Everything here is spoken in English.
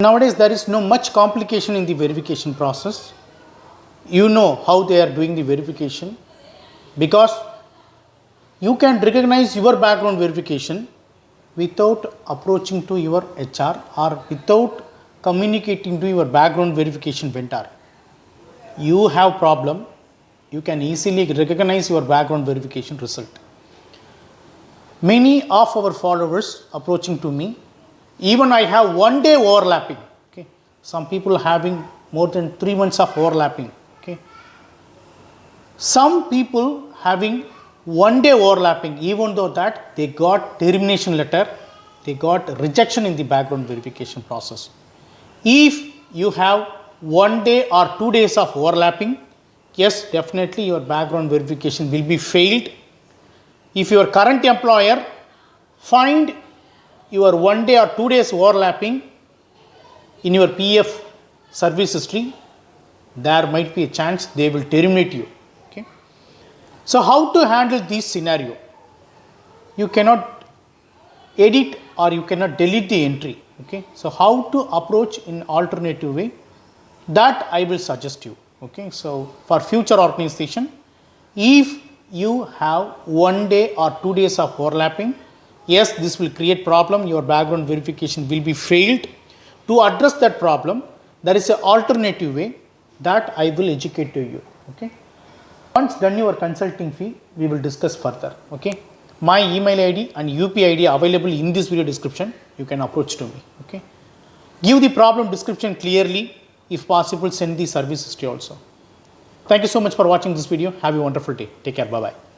Nowadays, there is no much complication in the verification process. You know how they are doing the verification because you can recognize your background verification without approaching to your HR or without communicating to your background verification vendor. You have problem, you can easily recognize your background verification result. Many of our followers approaching to me, even I have 1 day overlapping. Okay, some people having more than 3 months of overlapping. Okay, some people having 1 day overlapping, even though that they got termination letter, they got rejection in the background verification process. If you have 1 day or 2 days of overlapping, yes, definitely your background verification will be failed. If your current employer find your 1 day or 2 days overlapping in your PF service history, there might be a chance they will terminate you. Okay. So how to handle this scenario? You cannot edit or you cannot delete the entry. Okay. So how to approach in alternative way, that I will suggest you. Okay. So for future organization, if you have 1 day or 2 days of overlapping, yes, this will create problem. Your background verification will be failed. To address that problem, there is an alternative way that I will educate to you. Okay. Once done your consulting fee, we will discuss further. Okay. My email ID and UPI ID available in this video description. You can approach to me. Okay. Give the problem description clearly. If possible, send the service history also. Thank you so much for watching this video. Have a wonderful day. Take care. Bye-bye.